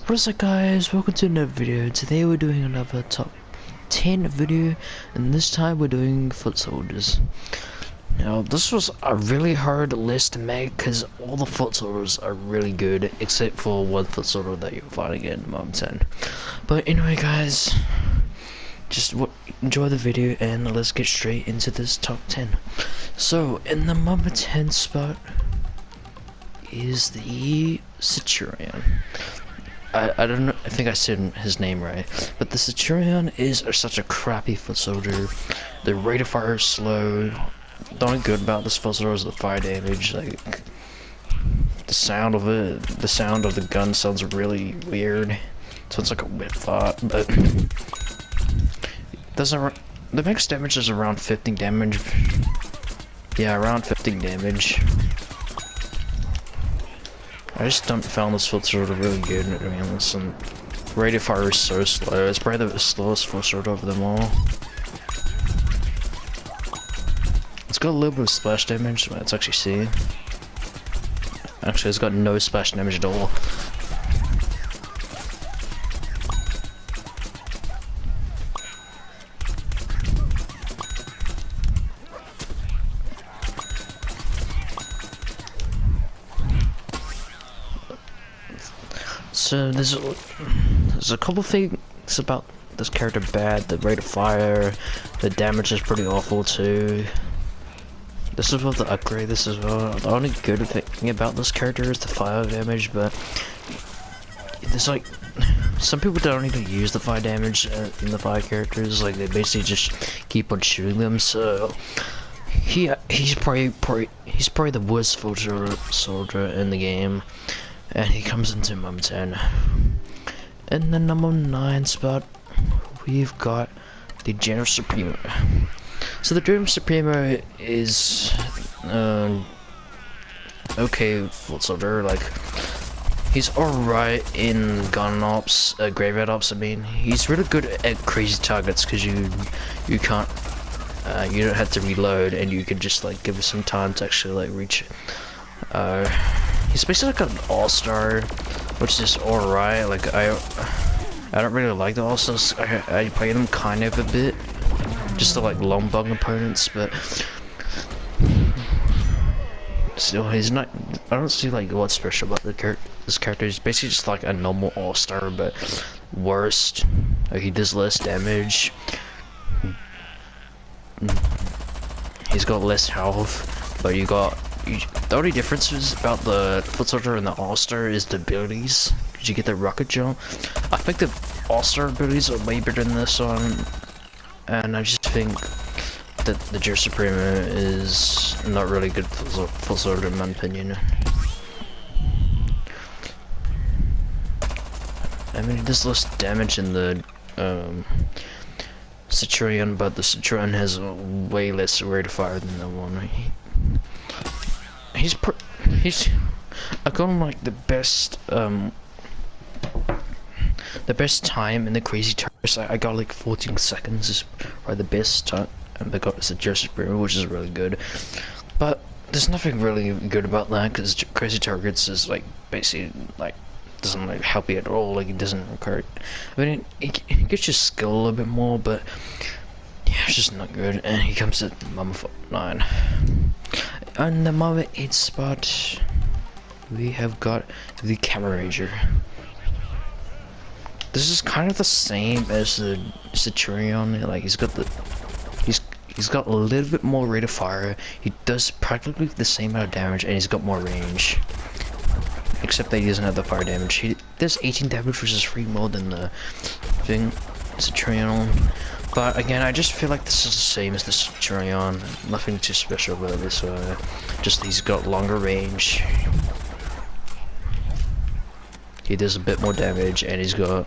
What's up guys, welcome to another video. Today we're doing another top 10 video, and this time we're doing foot soldiers. Now this was a really hard list to make because all the foot soldiers are really good except for one foot soldier that you're fighting in Mom 10. But anyway guys, just enjoy the video and let's get straight into this top 10. So in the number 10 spot is the Centurion. I don't know, I think I said his name right, but the Centurion is such a crappy foot soldier. The rate of fire is slow. The only good about this foot soldier is the fire damage. Like, the sound of it, the sound of the gun sounds really weird. So it's like a whip fart, but doesn't. The max damage is around 15 damage. Yeah, around 15 damage. I just found this foot soldier really good. I mean, listen, rate of fire is so slow. It's probably the slowest foot soldier of them all. It's got a little bit of splash damage. Let's actually see. Actually, it's got no splash damage at all. So there's a couple things about this character bad. The rate of fire, the damage is pretty awful too. This is what the upgrade this as well. The only good thing about this character is the fire damage, but there's like some people don't even use the fire damage in the fire characters. Like they basically just keep on shooting them. So he's probably the worst soldier in the game. And he comes into Mum 10. In the number 9 spot, we've got the General Supremo. So the General Supremo is okay foot soldier. Like, he's alright in gun ops, graveyard ops. I mean, he's really good at crazy targets because you can't you don't have to reload, and you can just like give it some time to actually like reach it. He's basically like an all-star, which is alright. Like I don't really like the all-stars. I play them kind of a bit, just to like long bug opponents, but still, he's not. I don't see like what's special about this character. He's basically just like a normal all-star, but worst. Like, he does less damage. He's got less health, but the only difference is about the foot soldier and the all-star is the abilities. Cause you get the rocket jump. I think the all-star abilities are way better than this one, and I just think that the General Supremo is not really good foot soldier in my opinion. I mean, it does less damage in the Centurion, but the Centurion has way less rate of fire than the one. I got him like the best time in the crazy turrets. I got like 14 seconds is probably the best time, and I got the General Supremo, which is really good. But there's nothing really good about that because crazy targets is like basically like doesn't like help you at all. Like, it doesn't require. I mean, it gets your skill a little bit more, but yeah, it's just not good. And he comes to number 9. On the number 8 spot, we have got the Camera Ranger. This is kind of the same as the Centurion. Like, he's got a little bit more rate of fire. He does practically the same amount of damage, and he's got more range. Except that he doesn't have the fire damage. He does 18 damage, which is 3 more than the thing Centurion. But again, I just feel like this is the same as the Centurion. Nothing too special about this. Just he's got longer range. He does a bit more damage, and he's got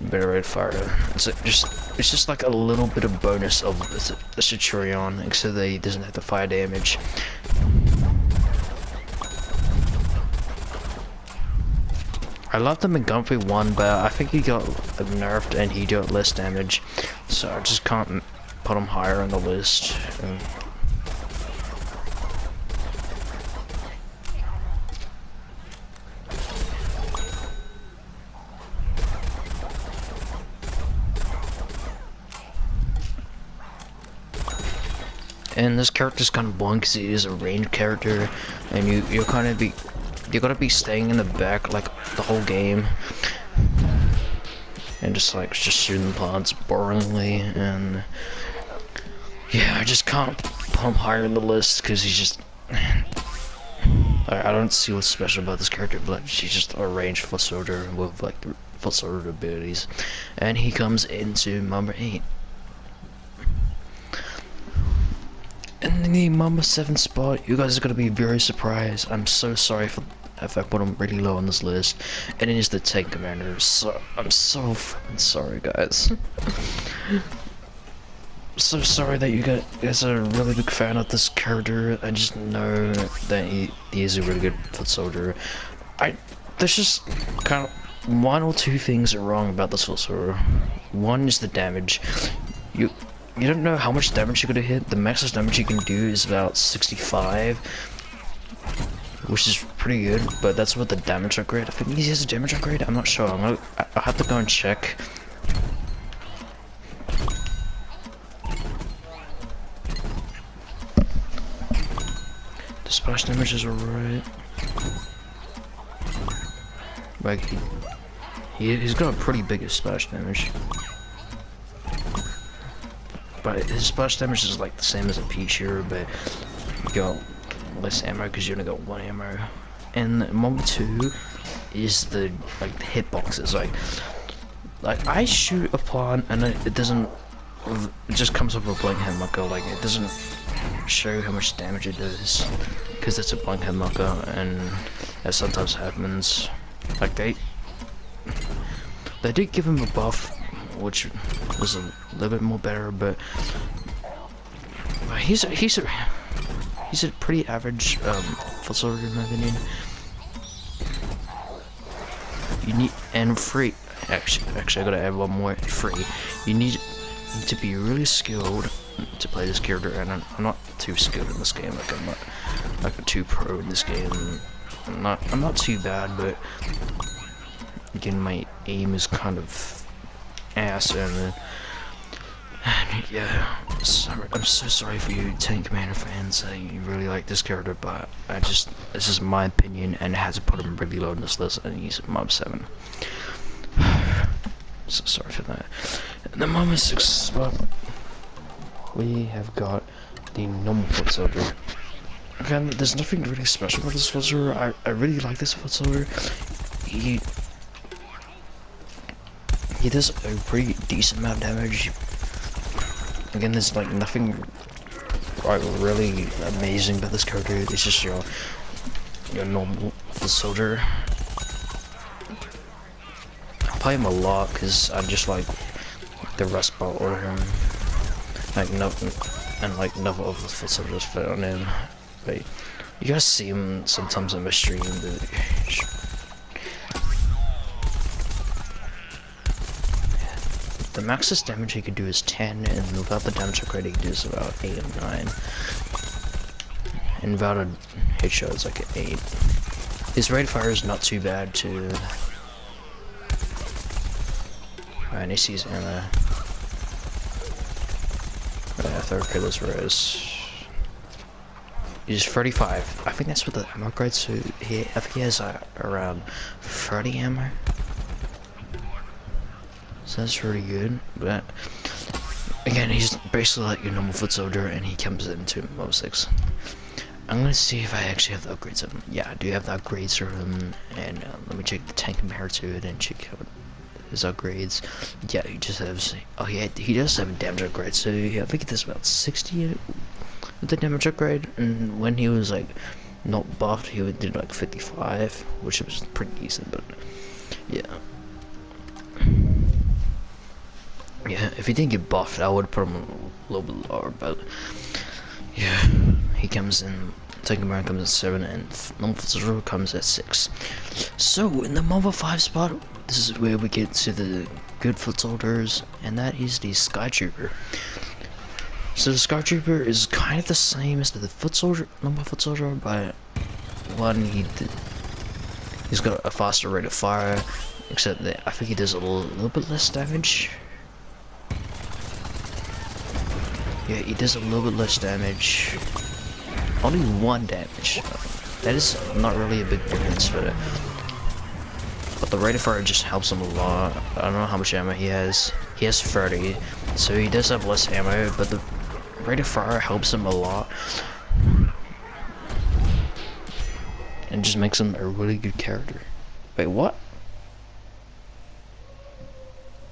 better rate of fire. It's just like a little bit of bonus of the Centurion, except that he doesn't have the fire damage. I loved him in Gunplay 1, but I think he got nerfed and he got less damage, so I just can't put him higher on the list. And this character's kind of blunt because he is a ranged character, and you gotta be staying in the back like the whole game, and just shooting plants boringly. And yeah, I just can't pump higher in the list because he's just I don't see what's special about this character, but she's just a ranged foot soldier with like the foot soldier abilities, and he comes into number 8. In the number 7 spot, you guys are gonna be very surprised. I'm so sorry if I put him really low on this list, and it is the tank commander. So I'm so fucking sorry, guys. So sorry that you guys are a really big fan of this character. I just know that he is a really good foot soldier. There's just kind of 1 or 2 things are wrong about this foot soldier. One is the damage. You don't know how much damage you're gonna hit. The maximum damage you can do is about 65, which is pretty good, but that's what the damage upgrade. I think he has a damage upgrade. I'm not sure. I'll have to go and check. The splash damage is alright. Like he's got a pretty big splash damage. But his splash damage is like the same as a Pvzgw2, but you got less ammo because you only got 1 ammo. And number 2 is the hitboxes. Like I shoot a plant and it doesn't. It just comes up with a blank head marker. Like it doesn't show how much damage it does because it's a blank head marker, and that sometimes happens. Like they did give him a buff, which was a little bit more better, but he's a pretty average foot soldier in my opinion. You need free. Actually, I gotta add one more. Free. You need to be really skilled to play this character, and I'm not too skilled in this game. Like I'm not like too pro in this game. I'm not too bad, but again, my aim is kind of ass, and yeah, I'm so sorry for you Tank Commander fans that you really like this character, but this is my opinion, and I had to put him really low on this list, and he's mob 7. So sorry for that. In the moment 6 spot, we have got the normal foot soldier. Again, there's nothing really special about this foot soldier. I really like this foot soldier. He does a pretty decent amount of damage. Again, there's like nothing really amazing about this character. It's just your normal foot soldier. I play him a lot because I just like the rust belt or him. Like nothing, and like nothing of the foot soldiers fit on him. But you guys see him sometimes on my stream. The maximum damage he could do is 10, and without the damage upgrade he does about 8 or 9. And without a headshot it's like an 8. His rate of fire is not too bad too. And he sees ammo. Yeah, third killer's res. He's 35. I think that's what the ammo upgrade, so I think he has around 30 ammo. So that's really good, but again, he's basically like your normal foot soldier, and he comes into mob 6. I'm gonna see if I actually have the upgrades of him. Yeah, I do have the upgrades for him, and let me check the tank compared to it and check out his upgrades. Yeah, he just has. Oh yeah, he does have a damage upgrade. So yeah, I think he does about 60 with the damage upgrade, and when he was like not buffed, he would do like 55, which was pretty decent. But yeah. Yeah, if he didn't get buffed, I would put him a little bit lower, but yeah, he comes in, Tank Commander comes at 7, and normal foot soldier comes at 6. So in the Marvel 5 spot, this is where we get to the good foot soldiers, and that is the Sky Trooper. So the Sky Trooper is kind of the same as the foot soldier, normal foot soldier, but one he's got a faster rate of fire, except that I think he does a little bit less damage. Yeah, he does a little bit less damage. Only 1 damage. That is not really a big difference, but the rate of fire just helps him a lot. I don't know how much ammo he has. He has 30, so he does have less ammo, but the rate of fire helps him a lot. And just makes him a really good character. Wait, what?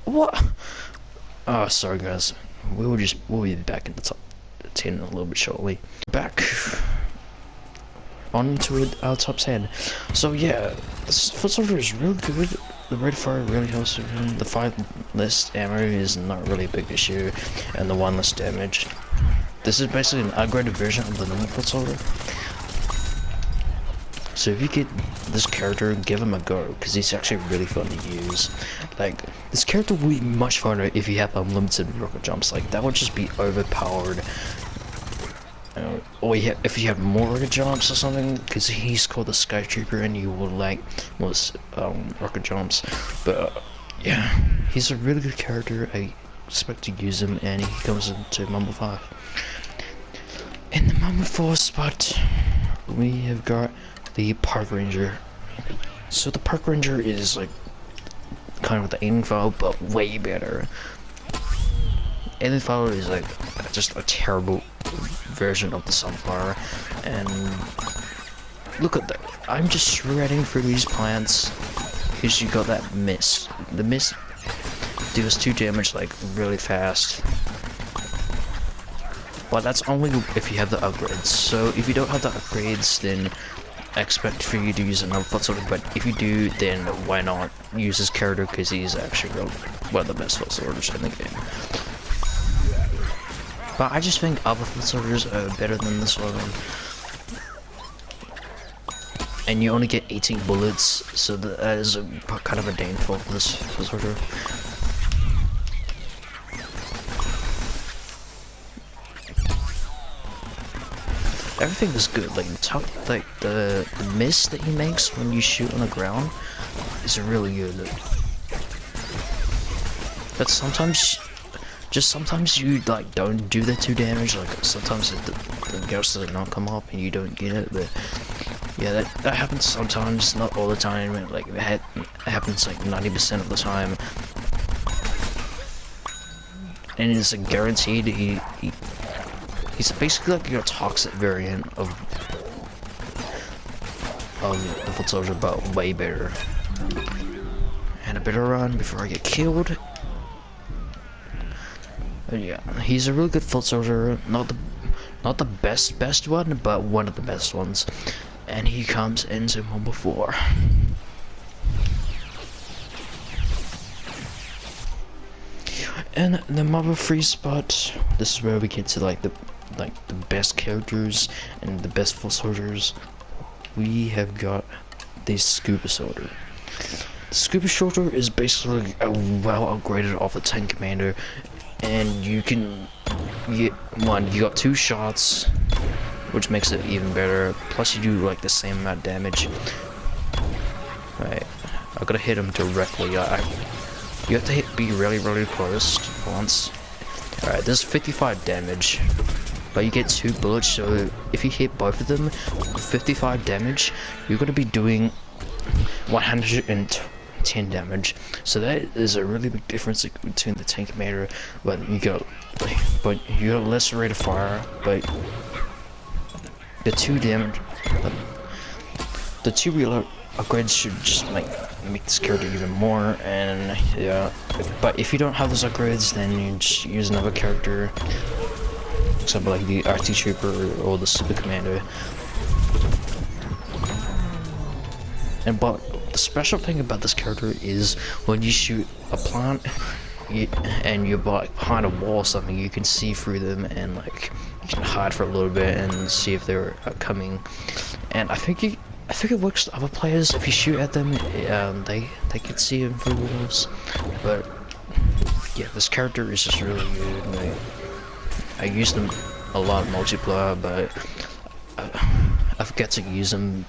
What? Oh, sorry guys. We'll be back in the top 10 in a little bit shortly. Back on to our top 10. So yeah, this foot soldier is really good. The rate of fire really helps him. The 5 less ammo is not really a big issue, and the 1 less damage. This is basically an upgraded version of the normal foot soldier. So if you get this character, give him a go, because he's actually really fun to use. Like, this character will be much funner if you have unlimited rocket jumps. Like, that would just be overpowered. Or if you have more rocket jumps or something, because he's called the Sky Trooper and you will like most rocket jumps. But yeah, he's a really good character. I expect to use him, and he comes into Mumble 5. In the Mumble 4 spot, we have got the Park Ranger. So the Park Ranger is like kind of the aiming file, but way better. Aiming file is like just a terrible version of the Sunflower, and look at that. I'm just shredding through these plants because you got that mist. The mist deals 2 damage like really fast. But that's only if you have the upgrades. So if you don't have the upgrades, then I expect for you to use another foot soldier, but if you do, then why not use this character, because he's actually one of the best foot soldiers in the game. But I just think other foot soldiers are better than this one. And you only get 18 bullets, so that is kind of a downfall for this foot soldier. Everything is good. Like the mist that he makes when you shoot on the ground is really good. But sometimes you like don't do the 2 damage. Like sometimes the ghost does not come up and you don't get it. But yeah, that happens sometimes, not all the time. Like it happens like 90% of the time. And it's a guaranteed he's basically like your toxic variant of the foot soldier, but way better. And a better run before I get killed. But yeah, he's a really good foot soldier. Not the best one, but one of the best ones. And he comes into Mumble 4. And the Mumble 3 spot, this is where we get to like the best characters and the best foot soldiers. We have got the Scuba Soldier. The Scuba Soldier is basically a well upgraded off the Tank Commander, and you got 2 shots, which makes it even better. Plus you do like the same amount of damage. Right, I gotta hit him directly. You have to be really close once. Alright, this is 55 damage, but you get 2 bullets, so if you hit both of them, 55 damage, you're gonna be doing 110 damage. So that is a really big difference between the Tank Commander, but you got less rate of fire, but the 2 damage, the 2 reload upgrades should just make this character even more. And yeah, but if you don't have those upgrades, then you just use another character, example like the RT Trooper or the Super Commando. But the special thing about this character is when you shoot a plant and you're behind a wall or something, you can see through them and like can hide for a little bit and see if they're coming. And I think it works to other players. If you shoot at them, they can see him through walls. But yeah, this character is just really good. Like, I use them a lot in multiplayer, but I forget to use him.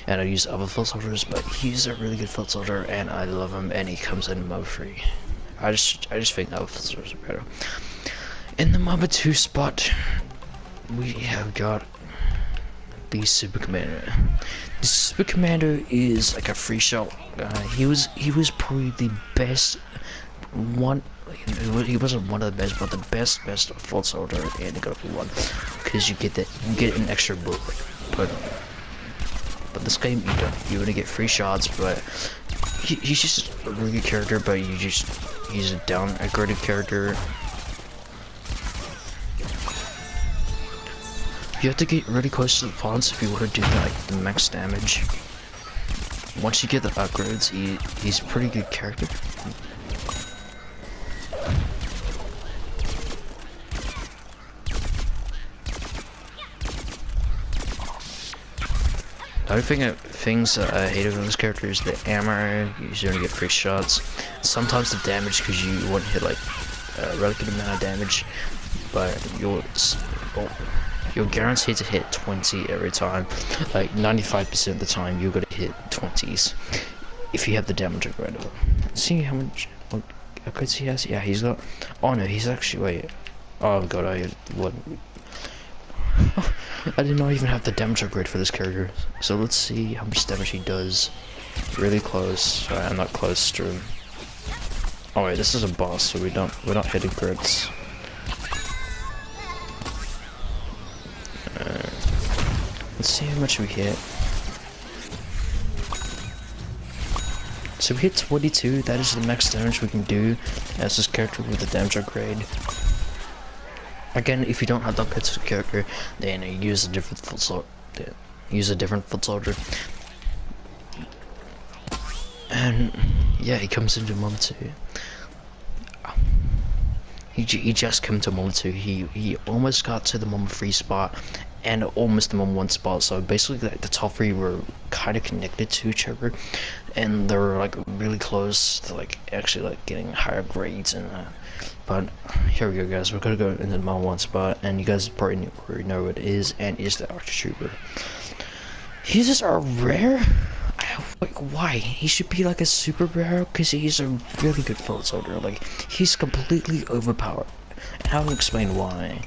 And I use other foot soldiers, but he's a really good foot soldier, and I love him. And he comes in mode free. I just think other foot soldiers are better. In the Mamba 2 spot, we have got the Super Commander. The Super Commander is like a free shot guy. He was probably the best one. He wasn't one of the best, but the best foot soldier in the God of War 1, because you get an extra bullet. But this game you only get free shots, but he's just a really good character. But he's a downgraded character. You have to get really close to the pawns if you want to do the max damage. Once you get the upgrades, he's a pretty good character. The only things that I hate about this character is the ammo. You only get free shots. Sometimes the damage, because you won't hit like a relative amount of damage, but you're guaranteed to hit 20 every time. Like 95% of the time, you're gonna hit 20s if you have the damage upgrade. See how much upgrades he has? Yeah, he's got. Oh no, he's actually wait. Oh god, I did not even have the damage upgrade for this character. So let's see how much damage he does. Really close. Sorry, I'm not close to him. Oh wait, this is a boss, so we're not hitting crits. Let's see how much we hit. So we hit 22. That is the max damage we can do as this character with the damage upgrade. Again, if you don't have the upgrades for the character, then use a different foot soldier. And yeah, he comes into Mom 2. He just came to Mom 2. He almost got to the Mom 3 spot and almost the Mom 1 spot. So basically, like, the top 3 were kind of connected to each other, and they were like really close to like actually like getting higher grades and. But here we go, guys. We're gonna go into the Mom 1 spot, and you guys probably already know what it is, and it's the Archer Trooper. He's just a rare. Like, why? He should be like a super rare, because he's a really good foot soldier. Like, he's completely overpowered. And I'll explain why.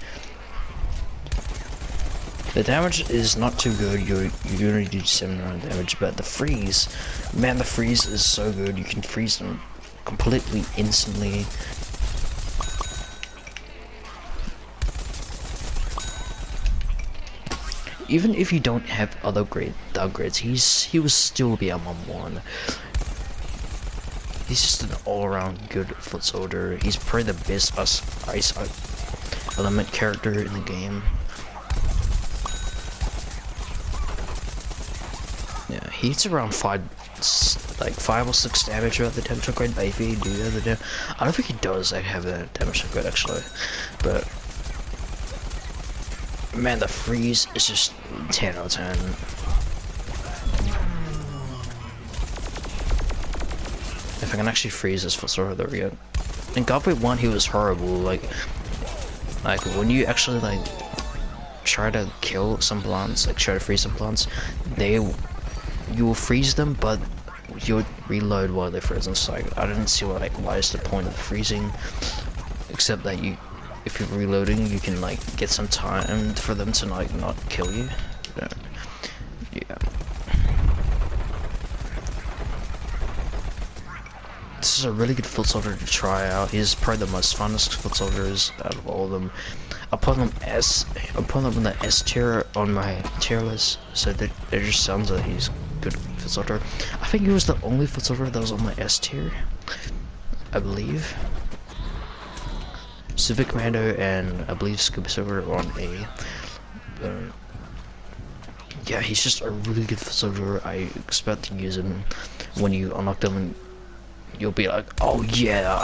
The damage is not too good. You only do 700 damage, but the freeze, man, the freeze is so good. You can freeze them completely instantly. Even if you don't have other upgrades, he will still be a Mom 1. He's just an all-around good foot soldier. He's probably the best ice element character in the game. Yeah, he hits around 5 or 6 damage without the damage upgrade, but if he do have the damage, I don't think he does have the damage upgrade actually, but man, the freeze is just 10 out of 10. If I can actually freeze this foot soldier, there we go. In God of War 1, he was horrible. Like when you actually like try to kill some plants, like try to freeze some plants, you will freeze them, but you'll reload while they're frozen. So I didn't see why is the point of freezing, except that if you're reloading, you can like get some time for them to like not kill you. Yeah. This is a really good foot soldier to try out. He's probably the most funnest foot soldiers out of all of them. I put them in the S tier on my tier list, so that it just sounds like he's good foot soldier. I think he was the only foot soldier that was on my S tier, I believe. Super Commando and I believe Pvzgw2 are on A. Yeah, he's just a really good foot soldier. I expect to use him when you unlock them, and you'll be like, oh yeah,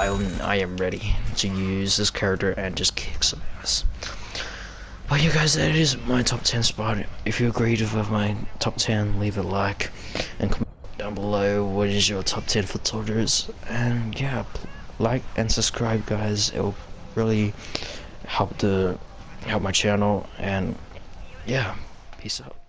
I am ready to use this character and just kick some ass. But you guys, that is my top 10 spot. If you agreed with my top 10, leave a like and comment down below what is your top 10 foot soldiers. And yeah, like and subscribe, guys. It will really help my channel. And yeah, peace out.